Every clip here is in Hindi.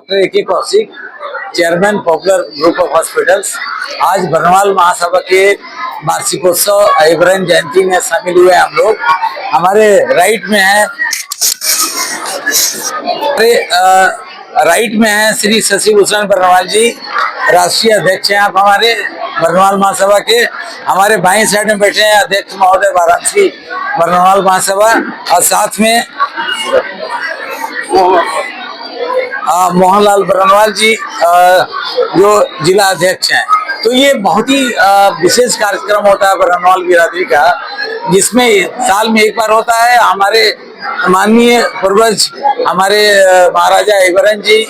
Doctor A K. Kaushik, chairman popular group of hospitals. आज बरनवाल महासभा के वार्षिकोत्सव अहिबरन जयंती में शामिल हुए हम लोग। हमारे राइट में है श्री शशि भूषण बरनवाल जी, राष्ट्रीय अध्यक्ष हैं आप हमारे बरनवाल महासभा के। हमारे बाईं साइड में बैठे हैं अध्यक्ष महोदय वाराणसी बरनवाल महासभा, और साथ में मोहनलाल बरनवाल जी जो जिला अध्यक्ष हैं। तो ये बहुत ही विशेष कार्यक्रम होता है बरनवाल बिरादरी का, जिसमें साल में एक बार होता है। हमारे माननीय पूर्वज हमारे महाराजा अहिबरन जी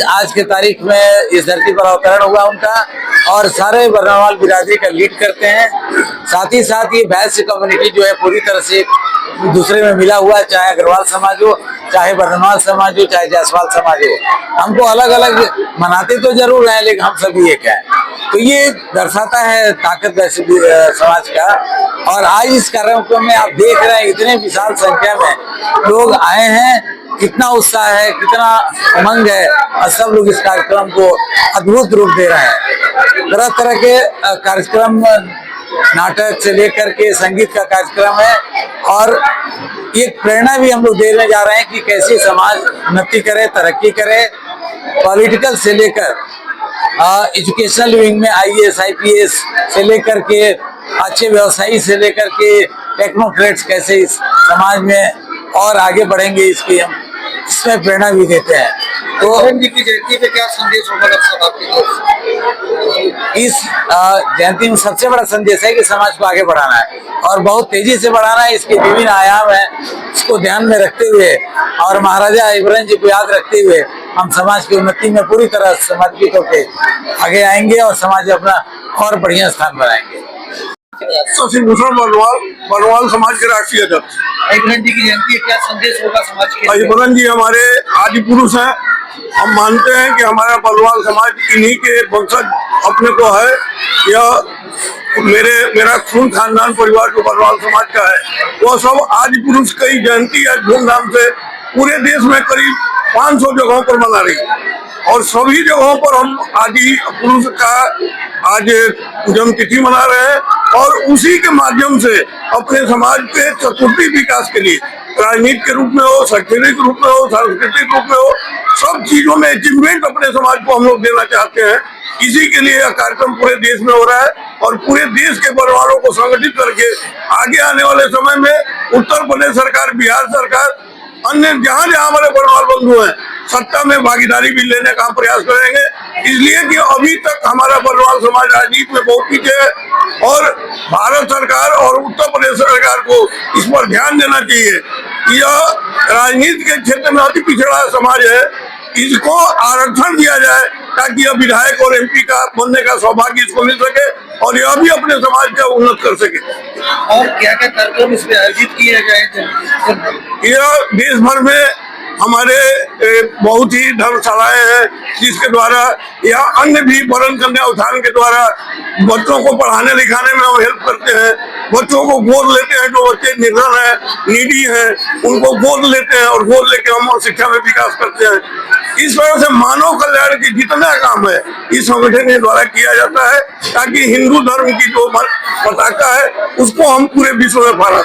आज के तारीख में इस धरती पर अवतरण हुआ उनका, और सारे बरनवाल बिरादरी का लीड करते हैं। साथ ही साथ ये वैश्य कम्युनिटी जो है पूरी तरह से एक दूसरे में मिला हुआ है, चाहे अग्रवाल समाज हो, चाहे बरनवाल समाज हो, चाहे जायसवाल समाज हो। हमको अलग अलग मनाते तो जरूर हैं, लेकिन हम सभी एक हैं। तो ये दर्शाता है ताकत वैश्य समाज का। और आज इस कार्यक्रम में आप देख रहे हैं इतने विशाल संख्या में लोग आए हैं, कितना उत्साह है, कितना उमंग है, और सब लोग इस कार्यक्रम को अद्भुत रूप दे रहे हैं। तरह तरह के कार्यक्रम, नाटक से लेकर के संगीत का कार्यक्रम है, और एक प्रेरणा भी हम लोग देने जा रहे हैं कि कैसे समाज उन्नति करे, तरक्की करे। पॉलिटिकल से लेकर एजुकेशनल विंग में IAS IPS से लेकर के अच्छे व्यवसायी से लेकर के टेक्नोक्रेट्स कैसे इस समाज में और आगे बढ़ेंगे, इसकी हम इसमें प्रेरणा भी देते हैं। तो जी की जयंती पे क्या संदेश होगा आपकी तरफ से? इस जयंती में सबसे बड़ा संदेश है कि समाज को आगे बढ़ाना है, और बहुत तेजी से बढ़ाना है। इसके विभिन्न आयाम है, इसको ध्यान में रखते हुए और महाराजा अहिबरन जी को याद रखते हुए हम समाज की उन्नति में पूरी तरह समर्पित होकर आगे आएंगे और समाज अपना और बढ़िया स्थान बनाएंगे। शशि भूषण बरनवाल समाज के राष्ट्रीय अध्यक्ष। अहिबरन जी की जयंती क्या संदेश होगा समाज के? अहिबरन जी हमारे आदि पुरुष हैं। हम मानते हैं कि हमारा बरनवाल समाज इन्हीं के वंशज अपने को है। यह मेरा खून खानदान परिवार जो बरनवाल समाज का है, वो सब आदि पुरुष की जयंती आज धूमधाम से पूरे देश में करीब 500 जगहों पर मना रही है, और सभी जगहों पर हम आदि पुरुष का आज जन्म तिथि मना रहे हैं। और उसी के माध्यम से अपने समाज के चतुर्थी विकास के लिए, राजनीति के रूप में हो, शैक्षणिक रूप में हो, सांस्कृतिक रूप में हो, सब चीजों में अचीवमेंट अपने समाज को हम लोग देना चाहते हैं। इसी के लिए यह कार्यक्रम पूरे देश में हो रहा है, और पूरे देश के बरनवालों को संगठित करके आगे आने वाले समय में उत्तर प्रदेश सरकार, बिहार सरकार, अन्य जहाँ जहाँ हमारे बरनवाल बंधु हैं, सत्ता में भागीदारी भी लेने का हम प्रयास करेंगे। इसलिए कि अभी तक हमारा बरनवाल समाज राजनीति में बहुत पीछे है, और भारत सरकार और उत्तर प्रदेश सरकार को इस पर ध्यान देना चाहिए। यह राजनीति के क्षेत्र में अति पिछड़ा समाज है, इसको आरक्षण दिया जाए ताकि यह विधायक और MP का बनने का सौभाग्य इसको मिल सके, और यह भी अपने समाज का उन्नत कर सके। और क्या क्या कार्यक्रम इसमें आयोजित किए गए? यह देश भर में हमारे बहुत ही धर्मशालाएं हैं, जिसके द्वारा या अन्य भी वरण कन्या उत्थान के द्वारा बच्चों को पढ़ाने लिखाने में हम हेल्प करते हैं। बच्चों को गोद लेते हैं, जो बच्चे निर्धन है, नीडी हैं, उनको गोद लेते हैं, और गोद लेके हम शिक्षा में विकास करते हैं। इस वजह से मानव कल्याण की जितना काम है इस संगठन के द्वारा किया जाता है, ताकि हिंदू धर्म की जो पताका है उसको हम पूरे विश्व में फहरा।